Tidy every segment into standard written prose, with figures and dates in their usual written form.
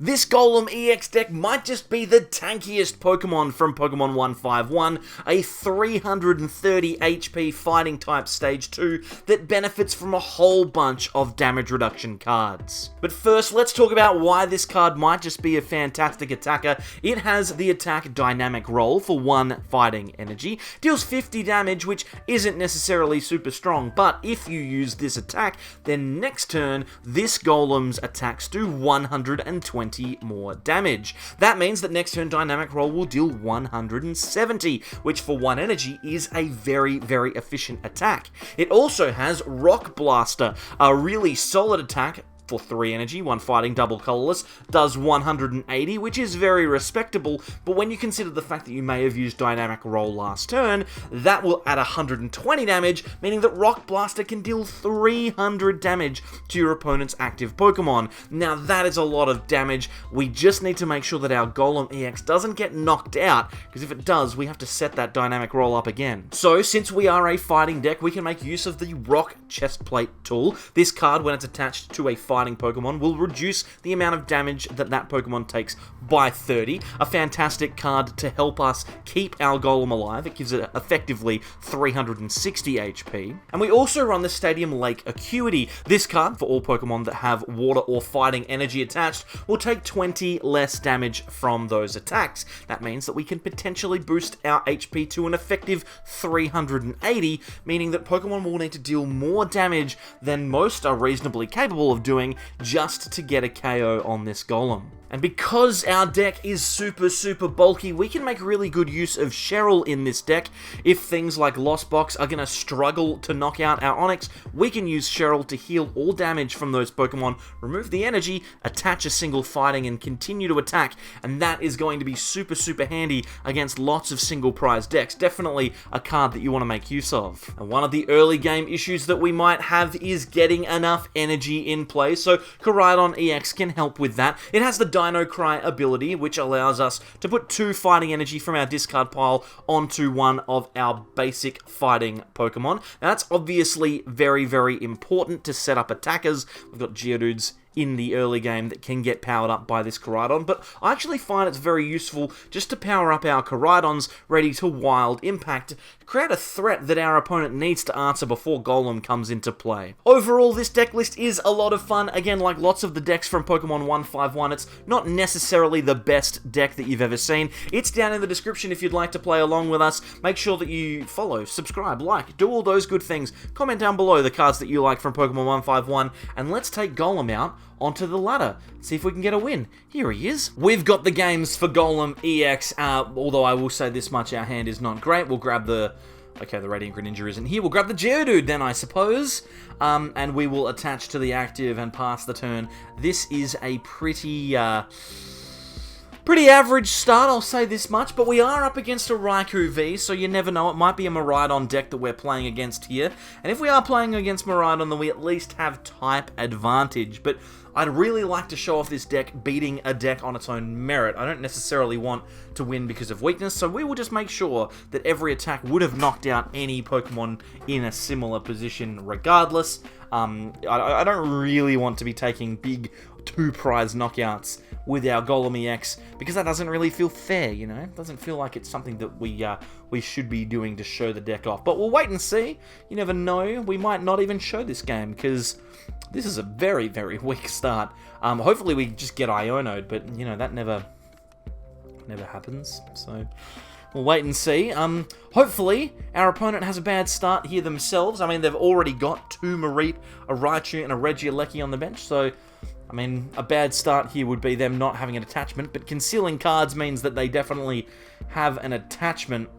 This Golem EX deck might just be the tankiest Pokemon from Pokemon 151, a 330 HP fighting type stage 2 that benefits from a whole bunch of damage reduction cards. But first, let's talk about why this card might just be a fantastic attacker. It has the attack dynamic roll for 1 fighting energy, deals 50 damage, which isn't necessarily super strong, but if you use this attack, then next turn, this Golem's attacks do 120 more damage. That means that next turn dynamic roll will deal 170, which for 1 energy is a very, very efficient attack. It also has Rock Blaster, a really solid attack for 3 energy, 1 fighting, double colorless, does 180, which is very respectable, but when you consider the fact that you may have used dynamic roll last turn, that will add 120 damage, meaning that Rock Blaster can deal 300 damage to your opponent's active Pokemon. Now that is a lot of damage. We just need to make sure that our Golem EX doesn't get knocked out, because if it does, we have to set that dynamic roll up again. So since we are a fighting deck, we can make use of the Rock Chestplate tool. This card, when it's attached to a fighting Pokemon, will reduce the amount of damage that that Pokemon takes by 30. A fantastic card to help us keep our Golem alive. It gives it effectively 360 HP. And we also run the Stadium Lake Acuity. This card, for all Pokemon that have water or fighting energy attached, will take 20 less damage from those attacks. That means that we can potentially boost our HP to an effective 380, meaning that Pokemon will need to deal more damage than most are reasonably capable of doing just to get a KO on this Golem. And because our deck is super bulky, we can make really good use of Cheryl in this deck. If things like Lost Box are going to struggle to knock out our Onix, we can use Cheryl to heal all damage from those Pokemon, remove the energy, attach a single fighting, and continue to attack. And that is going to be super handy against lots of single prize decks. Definitely a card that you want to make use of. And one of the early game issues that we might have is getting enough energy in play, so Koraidon EX can help with that. It has the Dino Cry ability, which allows us to put 2 fighting energy from our discard pile onto one of our basic fighting Pokemon. Now that's obviously very important to set up attackers. We've got Geodudes in the early game that can get powered up by this Koraidon, but I actually find it's very useful just to power up our Koraidons ready to wild impact, create a threat that our opponent needs to answer before Golem comes into play. Overall, this deck list is a lot of fun. Again, like lots of the decks from Pokemon 151, it's not necessarily the best deck that you've ever seen. It's down in the description if you'd like to play along with us. Make sure that you follow, subscribe, like, do all those good things. Comment down below the cards that you like from Pokemon 151, and let's take Golem out onto the ladder. See if we can get a win. Here he is. We've got the games for Golem EX, although I will say this much, our hand is not great. We'll grab the... Okay, the Radiant Greninja isn't here. We'll grab the Geodude then, I suppose. And we will attach to the active and pass the turn. This is a pretty average start, I'll say this much, but we are up against a Raikou V, so you never know, it might be a Miraidon deck that we're playing against here, and if we are playing against Miraidon, then we at least have type advantage, but I'd really like to show off this deck beating a deck on its own merit. I don't necessarily want to win because of weakness, so we will just make sure that every attack would have knocked out any Pokemon in a similar position regardless. I don't really want to be taking big 2-prize knockouts with our Golem EX, because that doesn't really feel fair, you know? It doesn't feel like it's something that we should be doing to show the deck off. But we'll wait and see. You never know. We might not even show this game, because this is a very weak start. Hopefully we just get Iono'd, but, you know, that never happens, so... We'll wait and see. Hopefully, our opponent has a bad start here themselves. I mean, they've already got 2 Mareep, a Raichu, and a Regieleki on the bench, so... I mean, a bad start here would be them not having an attachment, but concealing cards means that they definitely have an attachment.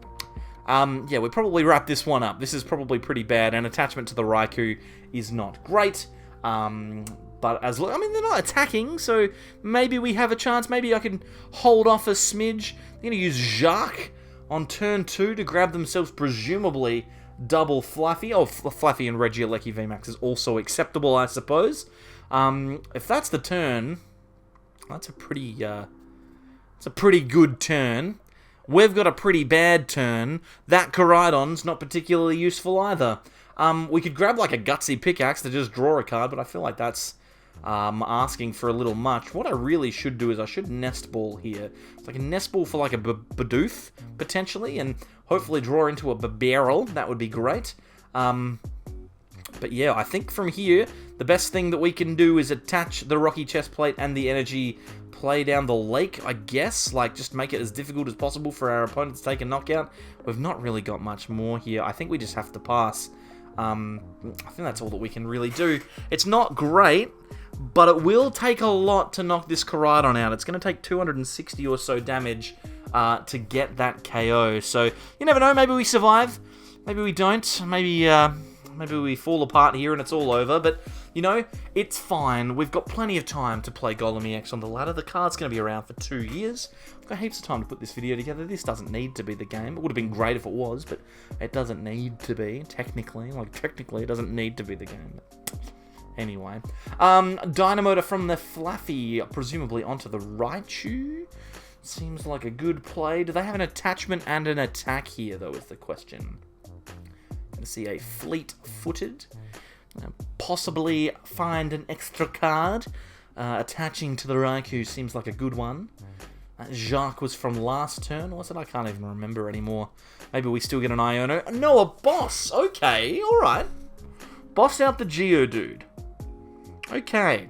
Yeah, we probably wrap this one up. This is probably pretty bad. An attachment to the Raikou is not great. But I mean, they're not attacking, so maybe we have a chance. Maybe I can hold off a smidge. They're going to use Jacques on turn 2 to grab themselves, presumably, double Fluffy. Oh, Fluffy and Regieleki VMAX is also acceptable, I suppose. If that's the turn, that's a pretty good turn. We've got a pretty bad turn. That Koraidon's not particularly useful either. We could grab like a Gutsy Pickaxe to just draw a card, but I feel like that's asking for a little much. What I really should do is I should Nest Ball here. It's like a Nest Ball for like a Bidoof, potentially, and hopefully draw into a Bibarel. That would be great. But yeah, I think from here, the best thing that we can do is attach the Rocky Chestplate and the energy, play down the lake, I guess. Like, just make it as difficult as possible for our opponent to take a knockout. We've not really got much more here. I think we just have to pass. I think that's all that we can really do. It's not great, but it will take a lot to knock this Koraidon out. It's going to take 260 or so damage to get that KO. So, you never know. Maybe we survive. Maybe we don't. Maybe we fall apart here and it's all over. But, you know, it's fine. We've got plenty of time to play Golem EX on the ladder. The card's going to be around for 2 years. I've got heaps of time to put this video together. This doesn't need to be the game. It would have been great if it was, but it doesn't need to be, technically. Like, technically, it doesn't need to be the game. Anyway. Dynamotor from the Fluffy, presumably onto the Raichu. Seems like a good play. Do they have an attachment and an attack here, though, is the question. Going to see a fleet-footed. Possibly find an extra card. Attaching to the Raichu seems like a good one. Jacques was from last turn, was it? I can't even remember anymore. Maybe we still get an Iono. No, a boss! Okay, alright. Boss out the Geodude. Okay.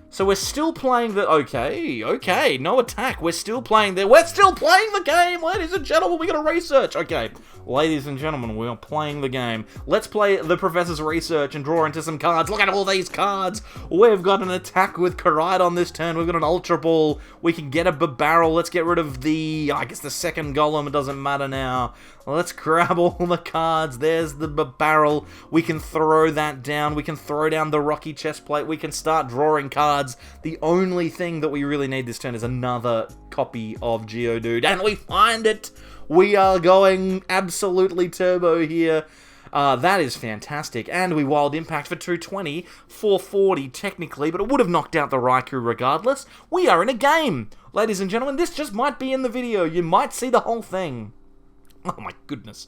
So we're still playing the... Okay, no attack. We're still playing the... We're still playing the game, ladies and gentlemen. We gotta research. Okay, ladies and gentlemen, we are playing the game. Let's play the Professor's research and draw into some cards. Look at all these cards. We've got an attack with Koraidon this turn. We've got an Ultra Ball. We can get a Bibarel. Let's get rid of the... I guess the second Golem. It doesn't matter now. Let's grab all the cards. There's the Bibarel. We can throw that down. We can throw down the Rocky Chestplate. We can start drawing cards. The only thing that we really need this turn is another copy of Geodude. And we find it! We are going absolutely turbo here. That is fantastic. And we Wild Impact for 220, 440 technically, but it would have knocked out the Raichu regardless. We are in a game! Ladies and gentlemen, this just might be in the video. You might see the whole thing. Oh my goodness.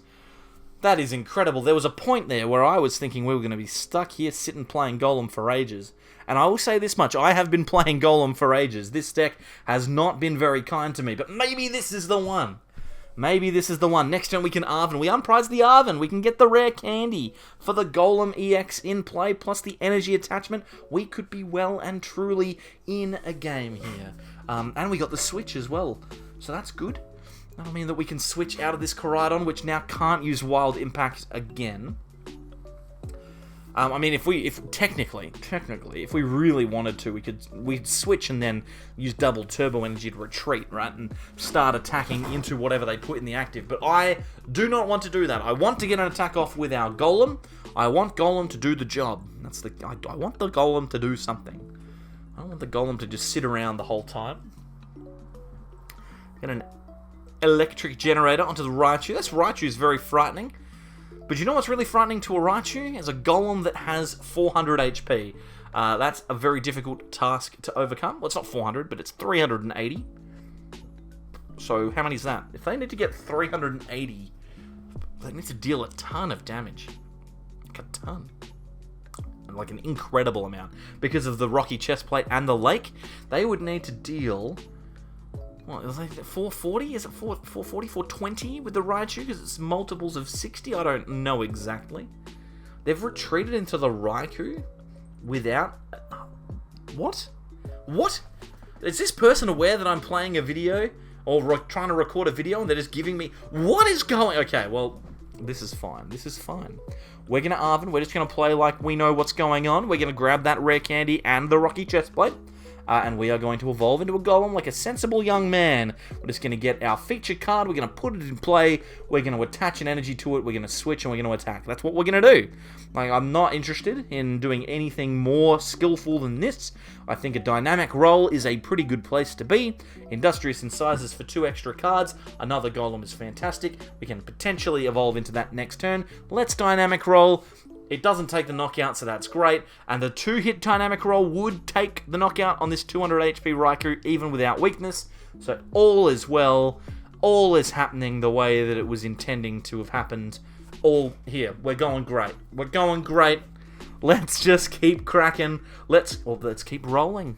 That is incredible. There was a point there where I was thinking we were going to be stuck here sitting playing Golem for ages. And I will say this much, I have been playing Golem for ages. This deck has not been very kind to me, but maybe this is the one. Maybe this is the one. Next turn we can Arven. We unprize the Arven. We can get the Rare Candy for the Golem EX in play, plus the energy attachment. We could be well and truly in a game here. And we got the Switch as well, so that's good. That'll mean that we can switch out of this Koraidon, which now can't use Wild Impact again. I mean, if technically, if we really wanted to, we'd switch and then use double turbo energy to retreat, right, and start attacking into whatever they put in the active. But I do not want to do that. I want to get an attack off with our Golem. I want Golem to do the job. I want the Golem to do something. I don't want the Golem to just sit around the whole time. Get an electric generator onto the Raichu. This Raichu is very frightening. But you know what's really frightening to a Raichu? Is a Golem that has 400 HP. That's a very difficult task to overcome. Well, it's not 400, but it's 380. So how many is that? If they need to get 380, they need to deal a ton of damage. Like a ton. Like an incredible amount. Because of the Rocky Chestplate and the Lake, they would need to deal... What, is it 440? Is it 440, 420 with the Raichu? Because it's multiples of 60? I don't know exactly. They've retreated into the Raichu without... What? What? Is this person aware that I'm playing a video? Or trying to record a video and they're just giving me... What is going... Okay, well, this is fine. This is fine. We're going to Arven. We're just going to play like we know what's going on. We're going to grab that Rare Candy and the Rocky Chestplate. And we are going to evolve into a Golem like a sensible young man. We're just going to get our feature card, we're going to put it in play, we're going to attach an energy to it, we're going to switch, and we're going to attack. That's what we're going to do. Like, I'm not interested in doing anything more skillful than this. I think a dynamic roll is a pretty good place to be. Industrious Incisors for 2 extra cards. Another Golem is fantastic. We can potentially evolve into that next turn. Let's dynamic roll. It doesn't take the knockout, so that's great. And the 2-hit dynamic roll would take the knockout on this 200 HP Raichu, even without weakness. So all is well. All is happening the way that it was intending to have happened. All here. We're going great. We're going great. let's just keep cracking. Let's keep rolling.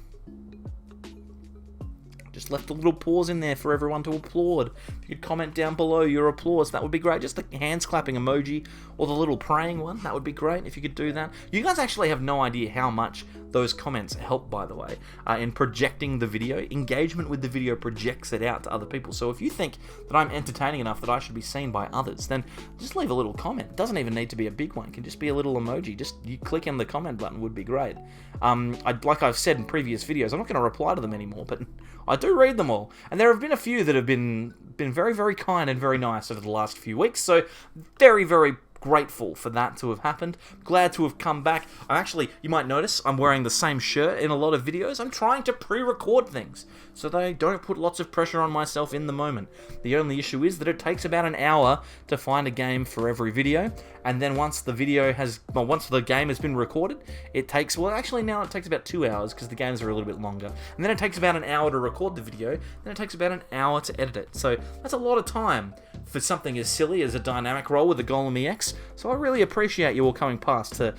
Just left a little pause in there for everyone to applaud. If you could comment down below your applause, that would be great. Just the hands clapping emoji or the little praying one, that would be great if you could do that. You guys actually have no idea how much those comments help, by the way, in projecting the video. Engagement with the video projects it out to other people. So if you think that I'm entertaining enough that I should be seen by others, then just leave a little comment. It doesn't even need to be a big one. It can just be a little emoji. Just you click in the comment button would be great. Like I've said in previous videos, I'm not going to reply to them anymore, but I do read them all. And there have been a few that have been very, very kind and very nice over the last few weeks. So very, very grateful for that to have happened. Glad to have come back. You might notice I'm wearing the same shirt in a lot of videos. I'm trying to pre-record things so that I don't put lots of pressure on myself in the moment. The only issue is that it takes about an hour to find a game for every video, and then once the game has been recorded, it takes, well actually now it takes about 2 hours because the games are a little bit longer, and then it takes about an hour to record the video, then it takes about an hour to edit it. So that's a lot of time for something as silly as a dynamic roll with the Golem EX, so I really appreciate you all coming past to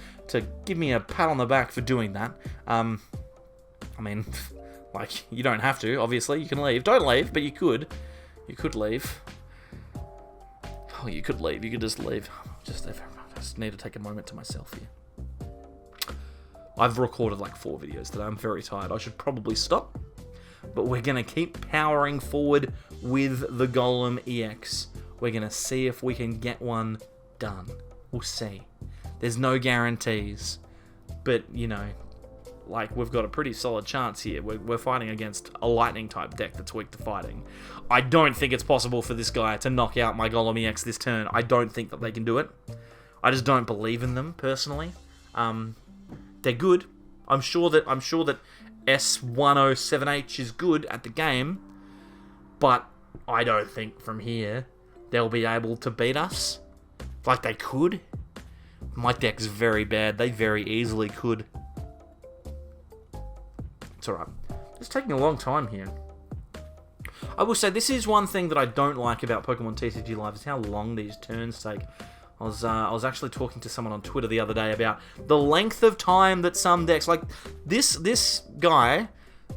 give me a pat on the back for doing that. I mean, like, you don't have to, obviously, you can leave. Don't leave, but you could. You could leave. Oh, you could leave, you could just leave. I just need to take a moment to myself here. I've recorded like 4 videos today, I'm very tired. I should probably stop, but we're going to keep powering forward with the Golem EX. We're going to see if we can get one done. We'll see. There's no guarantees, but, you know, like, we've got a pretty solid chance here. We're fighting against a lightning-type deck that's weak to fighting. I don't think it's possible for this guy to knock out my Golem EX this turn. I don't think that they can do it. I just don't believe in them, personally. They're good. I'm sure that S107H is good at the game, but I don't think from here they'll be able to beat us. Like, they could. My deck's very bad. They very easily could. It's alright. It's taking a long time here. I will say, this is one thing that I don't like about Pokemon TCG Live, is how long these turns take. I was actually talking to someone on Twitter the other day about the length of time that some decks, like, this guy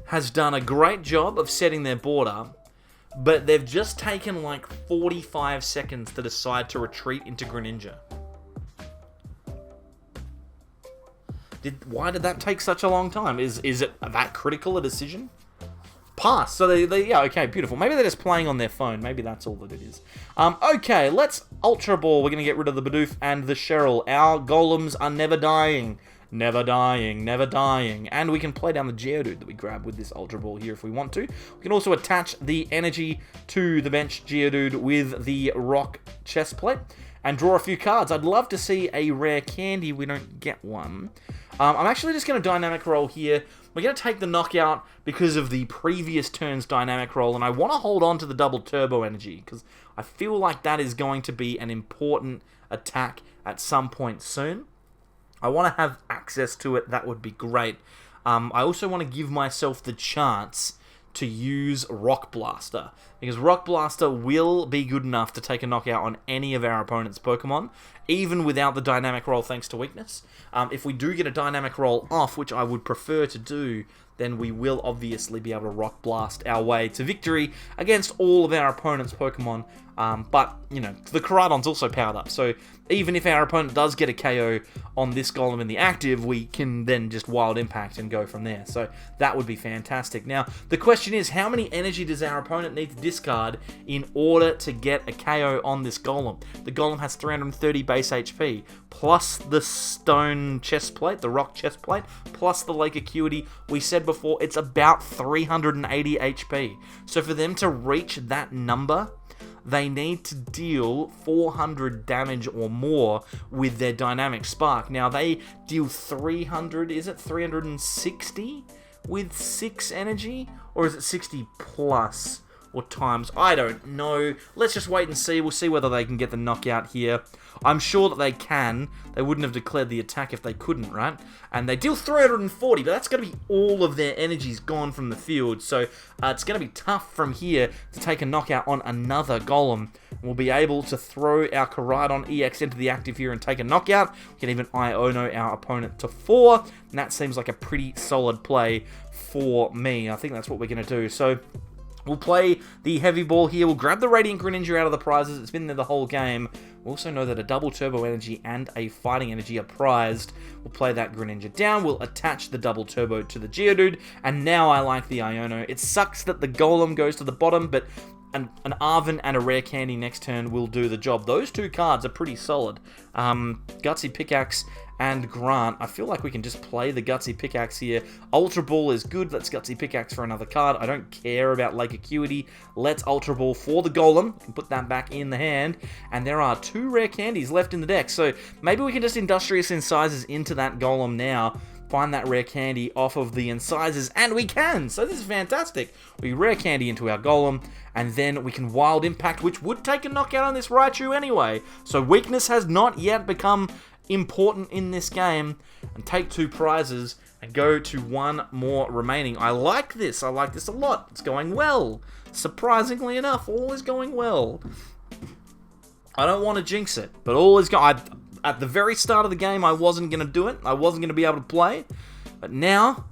has done a great job of setting their board up, but they've just taken like 45 seconds to decide to retreat into Greninja. Why did that take such a long time? Is it that critical a decision? Pass. So yeah, okay, beautiful. Maybe they're just playing on their phone. Maybe that's all that it is. Okay, let's Ultra Ball. We're going to get rid of the Bidoof and the Cheryl. Our golems are never dying. Never dying, never dying. And we can play down the Geodude that we grab with this Ultra Ball here if we want to. We can also attach the energy to the bench Geodude with the Rock Chestplate and draw a few cards. I'd love to see a Rare Candy. We don't get one. I'm actually just going to dynamic roll here. We're going to take the knockout because of the previous turn's dynamic roll, and I want to hold on to the double turbo energy because I feel like that is going to be an important attack at some point soon. I want to have access to it. That would be great. I also want to give myself the chance to use Rock Blaster, because Rock Blaster will be good enough to take a knockout on any of our opponent's Pokemon, even without the dynamic roll thanks to weakness. If we do get a dynamic roll off, which I would prefer to do, then we will obviously be able to Rock Blast our way to victory against all of our opponent's Pokemon. But, you know, the Koraidon's also powered up, so even if our opponent does get a KO on this Golem in the active, we can then just Wild Impact and go from there. So that would be fantastic. Now, the question is, how many energy does our opponent need to discard in order to get a KO on this Golem? The Golem has 330 base HP, plus the stone chest plate, the rock chest plate, plus the Lake Acuity. We said before, it's about 380 HP. So for them to reach that number, they need to deal 400 damage or more with their Dynamic Spark. Now, they deal 300, is it 360 with 6 energy? Or is it 60 plus or times. I don't know. Let's just wait and see. We'll see whether they can get the knockout here. I'm sure that they can. They wouldn't have declared the attack if they couldn't, right? And they deal 340, but that's going to be all of their energies gone from the field. So it's going to be tough from here to take a knockout on another Golem. We'll be able to throw our Koraidon EX into the active here and take a knockout. We can even Iono our opponent to 4. And that seems like a pretty solid play for me. I think that's what we're going to do. So we'll play the heavy ball here. We'll grab the Radiant Greninja out of the prizes. It's been there the whole game. We also know that a double turbo energy and a fighting energy are prized. We'll play that Greninja down. We'll attach the double turbo to the Geodude. And now I like the Iono. It sucks that the Golem goes to the bottom, but an Arven and a Rare Candy next turn will do the job. Those two cards are pretty solid. Gutsy Pickaxe and Grant. I feel like we can just play the Gutsy Pickaxe here. Ultra Ball is good. Let's Gutsy Pickaxe for another card. I don't care about Lake Acuity. Let's Ultra Ball for the Golem. Put that back in the hand. And there are 2 Rare Candies left in the deck. So maybe we can just Industrious Incisors into that Golem now. Find that Rare Candy off of the Incisors, and we can! So this is fantastic. We Rare Candy into our Golem, and then we can Wild Impact, which would take a knockout on this Raichu anyway. So Weakness has not yet become important in this game, and take 2 prizes, and go to 1 more remaining. I like this. I like this a lot. It's going well. Surprisingly enough, all is going well. I don't want to jinx it, but all is going... At the very start of the game, I wasn't going to do it. I wasn't going to be able to play. But now,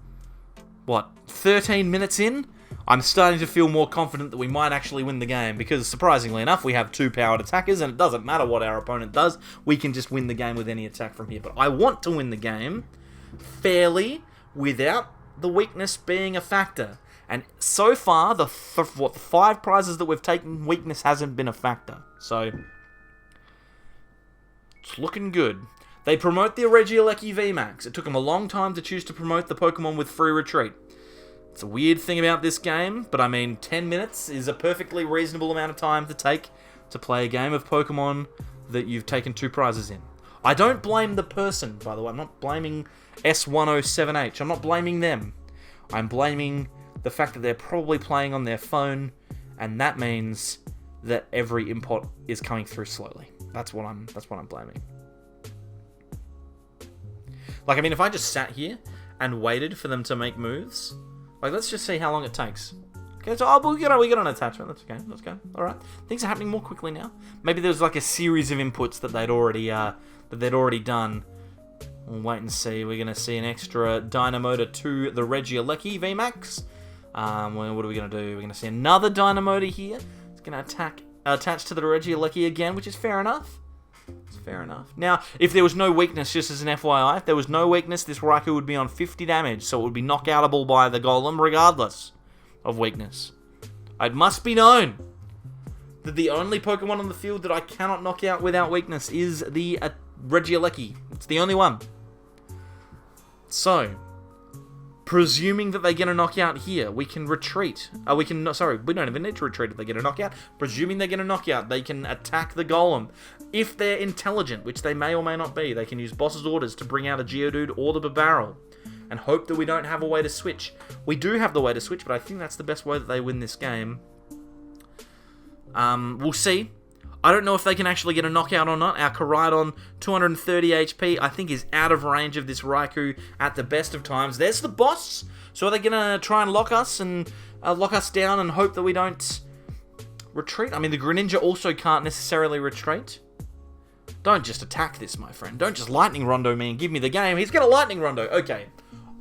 what, 13 minutes in, I'm starting to feel more confident that we might actually win the game. Because, surprisingly enough, we have 2 powered attackers, and it doesn't matter what our opponent does. We can just win the game with any attack from here. But I want to win the game fairly without the weakness being a factor. And so far, the 5 prizes that we've taken, weakness hasn't been a factor. So... it's looking good. They promote the Regieleki VMAX. It took them a long time to choose to promote the Pokemon with free retreat. It's a weird thing about this game, but I mean, 10 minutes is a perfectly reasonable amount of time to take to play a game of Pokemon that you've taken 2 prizes in. I don't blame the person, by the way. I'm not blaming S107H. I'm not blaming them. I'm blaming the fact that they're probably playing on their phone, and that means that every input is coming through slowly. That's what I'm blaming. Like, I mean, if I just sat here and waited for them to make moves, like, let's just see how long it takes. Okay, so we get an attachment. That's okay. Let's go. All right, things are happening more quickly now. Maybe there's like a series of inputs that they'd already done. We'll wait and see. We're gonna see an extra Dynamotor to the Regieleki VMAX. What are we gonna do? We're gonna see another Dynamotor here. It's gonna attach to the Regieleki again, which is fair enough. It's fair enough. Now, if there was no weakness, just as an FYI, if there was no weakness, this Raikou would be on 50 damage, so it would be knockoutable by the Golem regardless of weakness. It must be known that the only Pokemon on the field that I cannot knock out without weakness is the Regieleki. It's the only one. So, presuming that they get a knockout here, we can retreat. We don't even need to retreat if they get a knockout. Presuming they get a knockout, they can attack the Golem. If they're intelligent, which they may or may not be, they can use Boss's Orders to bring out a Geodude or the Bibarel, and hope that we don't have a way to switch. We do have the way to switch, but I think that's the best way that they win this game. We'll see. I don't know if they can actually get a knockout or not. Our Koraidon, 230 HP, I think is out of range of this Raikou at the best of times. There's the boss. So are they going to try and lock us down and hope that we don't retreat? I mean, the Greninja also can't necessarily retreat. Don't just attack this, my friend. Don't just Lightning Rondo me and give me the game. He's going to Lightning Rondo. Okay.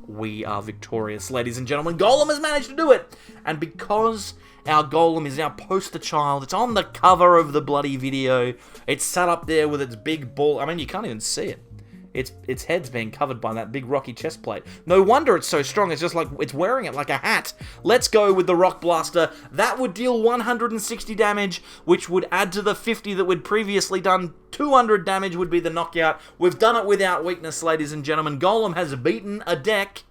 We are victorious, ladies and gentlemen. Golem has managed to do it. And because our Golem is our poster child, it's on the cover of the bloody video. It's sat up there with its big ball. I mean, you can't even see it. Its head's being covered by that big rocky chest plate. No wonder it's so strong. It's just like it's wearing it like a hat. Let's go with the Rock Blaster. That would deal 160 damage, which would add to the 50 that we'd previously done. 200 damage would be the knockout. We've done it without weakness, ladies and gentlemen. Golem has beaten a deck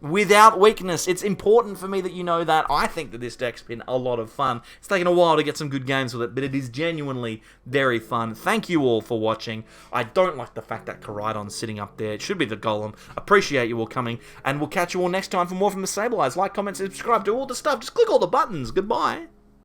without weakness. It's important for me that you know that. I think that this deck's been a lot of fun. It's taken a while to get some good games with it, but it is genuinely very fun. Thank you all for watching. I don't like the fact that Koraidon's sitting up there. It should be the Golem. Appreciate you all coming, and we'll catch you all next time for more from the Sableyes. Like, comment, subscribe, do all the stuff. Just click all the buttons. Goodbye.